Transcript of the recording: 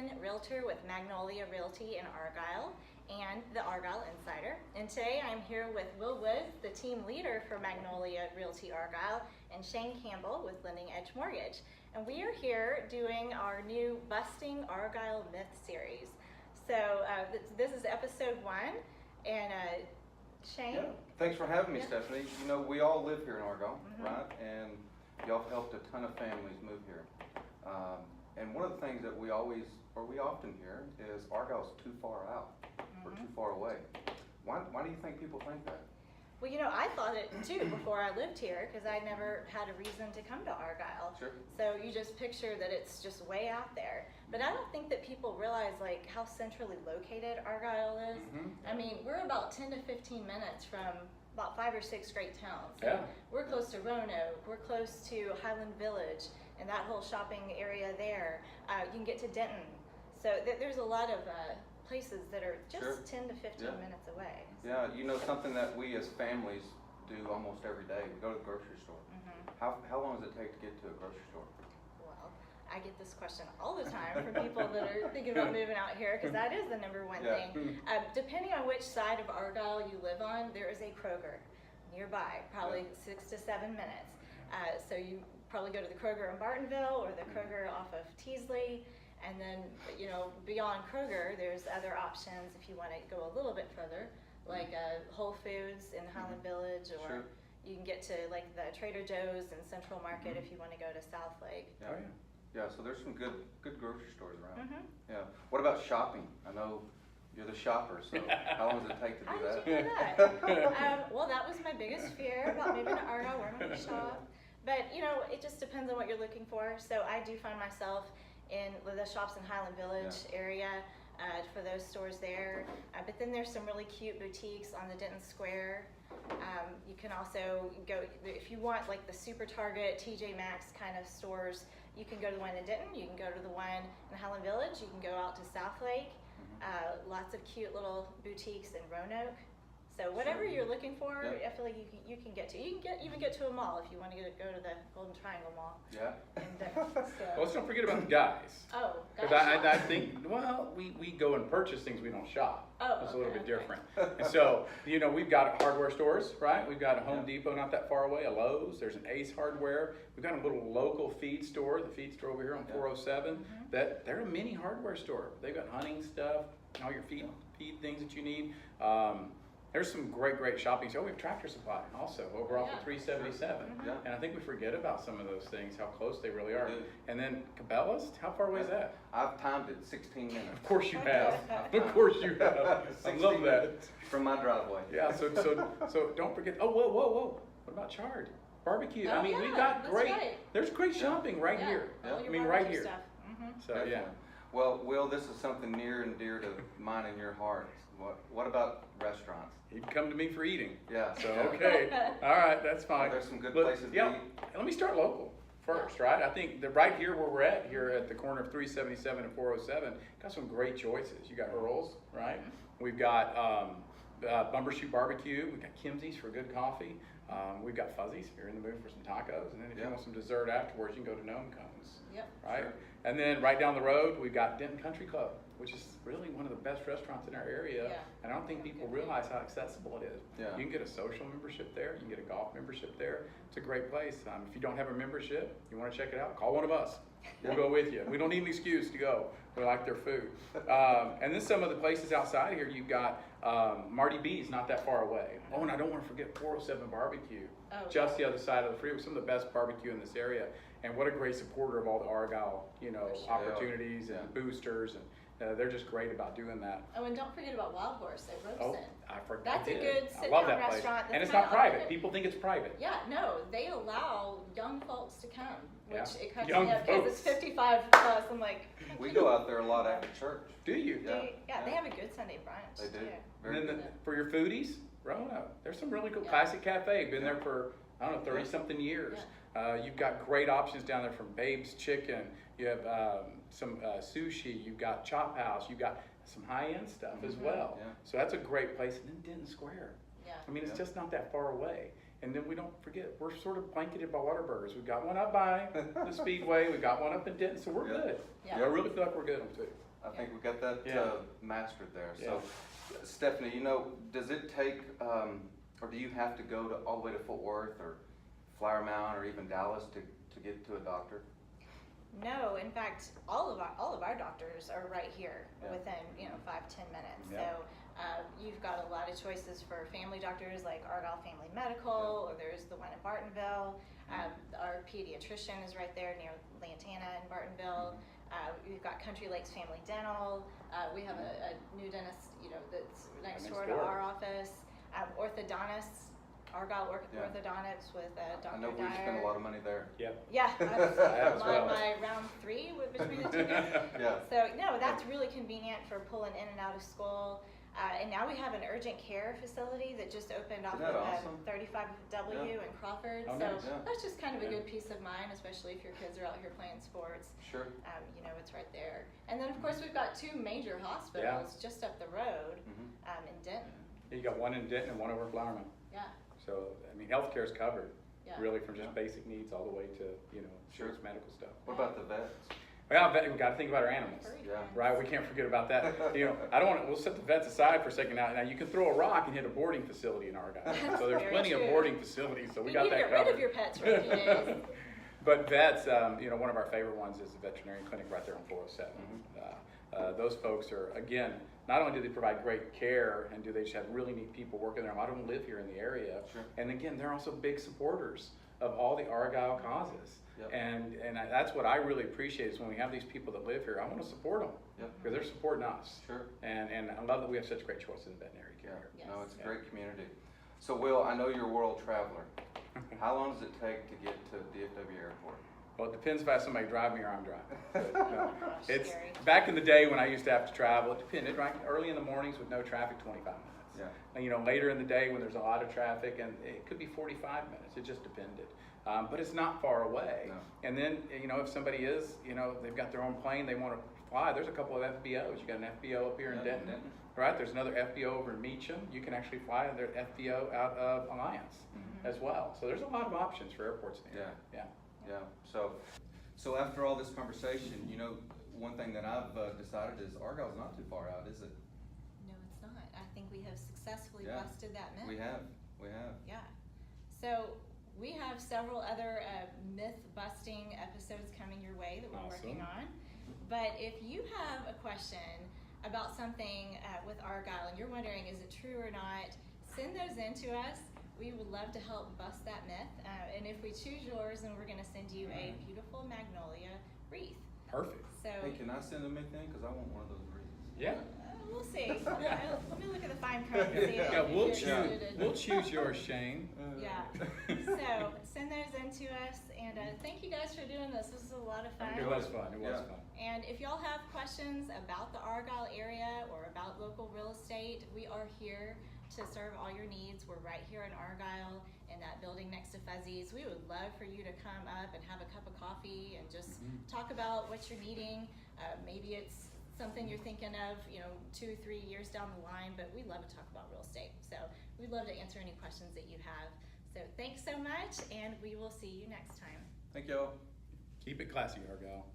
Wilson, Realtor with Magnolia Realty in Argyle and the Argyle Insider. And today I'm here with Will Woods, the team leader for Magnolia Realty Argyle, and Shane Campbell with Lending Edge Mortgage. And we are here doing our new Busting Argyle Myth series. So this is episode 1, and Shane? Yeah. Thanks for having me, Yeah. Stephanie. You know, we all live here in Argyle, right? And y'all have helped a ton of families move here. And one of the things that we often hear is Argyle's too far out or too far away. Why do you think people think that? Well, you know, I thought it too before I lived here because I never had a reason to come to Argyle. Sure. So you just picture that it's just way out there. But I don't think that people realize like how centrally located Argyle is. I mean, we're about 10 to 15 minutes from about 5 or 6 great towns. Yeah. We're close to Roanoke, we're close to Highland Village and that whole shopping area there. You can get to Denton. So there's a lot of places that are just 10 to 15 minutes away. Yeah, you know, something that we as families do almost every day, we go to the grocery store. How long does it take to get to a grocery store? Well, I get this question all the time from people that are thinking about moving out here because that is the number one thing. Depending on which side of Argyle you live on, there is a Kroger nearby, probably 6 to 7 minutes. So you probably go to the Kroger in Bartonville or the Kroger off of Teasley. And then, you know, beyond Kroger, there's other options if you want to go a little bit further, like Whole Foods in Highland Village, or you can get to like the Trader Joe's in Central Market if you want to go to South Lake. Yeah, so there's some good grocery stores around. Yeah. What about shopping? I know you're the shopper, so how long does it take to do How that? did you do that? Well, that was my biggest fear about moving to Argyle, where I'm going to shop. But, you know, it just depends on what you're looking for. So I do find myself in the shops in Highland Village area for those stores there. But then there's some really cute boutiques on the Denton Square. You can also go, if you want like the Super Target, TJ Maxx kind of stores, you can go to the one in Denton, you can go to the one in Highland Village, you can go out to South Lake. Lots of cute little boutiques in Roanoke. So whatever you're looking for, I feel like you can get to. You can even get to a mall if you want to go to the Golden Triangle Mall. Yeah. And, Well, let's don't forget about the guys. Oh, Because gosh. I think, well, we go and purchase things, we don't shop. Oh, It's a little bit okay. different. And so, you know, we've got hardware stores, right? We've got a Home Depot not that far away, a Lowe's. There's an Ace Hardware. We've got a little local feed store, the feed store over here on 407. That they're a mini hardware store. They've got hunting stuff, all your feed things that you need. There's some great shopping. So we have Tractor Supply also over off of 377. And I think we forget about some of those things, how close they really are. And then Cabela's, how far away is that? I've timed it 16 minutes. Of course you have. Of course you have. I love that. From my driveway. Yeah, so don't forget. Oh, whoa. What about Chard? Barbecue. Oh, I mean, yeah, we've got that's great, right. there's great shopping right here. All your I mean, right barbecue here. stuff. So, Definitely. yeah. Well, Will, this is something near and dear to mine and your heart. What about restaurants? You'd come to me for eating. Yeah. So, okay. All right, that's fine. There's some good places to eat. Let me start local first, right? I think that right here where we're at, here at the corner of 377 and 407, got some great choices. You got Earl's, right? We've got Bumbershoot Barbecue. We've got Kimsey's for good coffee. We've got Fuzzy's if you're in the mood for some tacos. And then if you want some dessert afterwards, you can go to Gnome Cones. Right? Sure. And then right down the road, we've got Denton Country Club, which is really one of the best restaurants in our area. And I don't think people realize how accessible it is. You can get a social membership there. You can get a golf membership there. It's a great place. If you don't have a membership, you want to check it out, call one of us. We'll go with you. We don't need an excuse to go. We like their food. And then some of the places outside here, you've got Marty B's not that far away. Oh, and I don't want to forget 407 Barbecue, just the other side of the freeway. Some of the best barbecue in this area. And what a great supporter of all the Argyle, you know, opportunities and boosters. And they're just great about doing that. Oh, and don't forget about Wild Horse at Robeson. I forgot. That's a good I love sit-down that place. restaurant. And it's that's not kinda private. People think it's private. Yeah, no, they allow young folks to come, which it cracks Young me up because it's folks. 55 plus. I'm like, We go out there a lot after church. Do you? they have a good Sunday brunch. They do. Too. Very And then good. for your foodies, Roanoke. There's some really cool Classic Cafe. Been there for, I don't know, 30-something years. You've got great options down there from Babe's Chicken. You have some sushi. You've got Chop House. You've got some high-end stuff as well. So that's a great place. And then Denton Square. I mean, it's just not that far away. And then we don't forget, we're sort of blanketed by Whataburgers. We've got one up by the Speedway. We've got one up in Denton, so we're good. I really feel like we're good on too. I think we got that mastered there. Yeah. So, Stephanie, you know, does it take, or do you have to go to all the way to Fort Worth or Flower Mound or even Dallas to get to a doctor? No, in fact, all of our doctors are right here within 5-10 minutes. Yeah. So you've got a lot of choices for family doctors like Argyle Family Medical, or there's the one in Bartonville. Our pediatrician is right there near Lantana in Bartonville. We've got Country Lakes Family Dental. We have a new dentist, that's next door to our office. Orthodontists. Argyle Orthodontics with Dr. I know we Dyer. spend a lot of money there. Yep. Yeah, I'm well. on my round 3 between the two guys. Yeah. So no, that's really convenient for pulling in and out of school. And now we have an urgent care facility that just opened off Isn't that of awesome? 35W in Crawford. Oh, so nice. that's just kind of a good peace of mind, especially if your kids are out here playing sports. Sure. It's right there. And then of course we've got 2 major hospitals just up the road in Denton. You got one in Denton and one over in Flower Mound. Yeah. So, I mean, healthcare is covered, really, from just Yeah. basic needs all the way to, serious medical stuff. What about the vets? Well, we got to think about our animals, Yeah. right? We can't forget about that. I don't want to. We'll set the vets aside for a second now. Now, you can throw a rock and hit a boarding facility in Argyle. So there's very plenty of true. boarding facilities. So we You got need to that get rid covered. of your pets for a few days. But vets, one of our favorite ones is the veterinarian clinic right there on 407. Those folks are, again, not only do they provide great care and do they just have really neat people working there. A lot of them live here in the area. Sure. And again, they're also big supporters of all the Argyle causes. Yep. And that's what I really appreciate is when we have these people that live here, I want to support them because they're supporting us. Sure. And I love that we have such great choices in veterinary Yeah. care. Yes. No, it's a great community. So, Will, I know you're a world traveler. How long does it take to get to DFW Airport? Well, it depends if I have somebody drive me or I'm driving. But, no, it's Scary. back in the day when I used to have to travel. It depended, right? Early in the mornings with no traffic, 25 minutes. Yeah. And, later in the day when there's a lot of traffic, and it could be 45 minutes. It just depended. But it's not far away. No. And then, if somebody is, they've got their own plane, they want to fly. There's a couple of FBOs. You got an FBO up here in Denton, right? There's another FBO over in Meacham. You can actually fly their FBO out of Alliance as well. So there's a lot of options for airports in the area. Yeah. So after all this conversation, one thing that I've decided is Argyle's not too far out, is it? No, it's not. I think we have successfully Yeah. busted that myth. We have. Yeah. So we have several other myth-busting episodes coming your way that we're working on. But if you have a question about something with Argyle and you're wondering, is it true or not, send those in to us. We would love to help bust that myth. And if we choose yours, then we're going to send you a beautiful magnolia wreath. Perfect. So Hey, can I send them anything? Because I want one of those wreaths. Yeah. we'll see. Let me look at the fine print and see. Yeah, if we'll it's choose. suited. We'll choose yours, Shane. Yeah. So send those in to us, and thank you guys for doing this. This is a lot of fun. It was fun. It was fun. And if y'all have questions about the Argyle area or about local real estate, we are here to serve all your needs. We're right here in Argyle in that building next to Fuzzy's. We would love for you to come up and have a cup of coffee and just talk about what you're needing. Maybe it's something you're thinking of, 2-3 years down the line, but we love to talk about real estate. So we'd love to answer any questions that you have. So thanks so much, and we will see you next time. Thank y'all. Keep it classy, Argyle.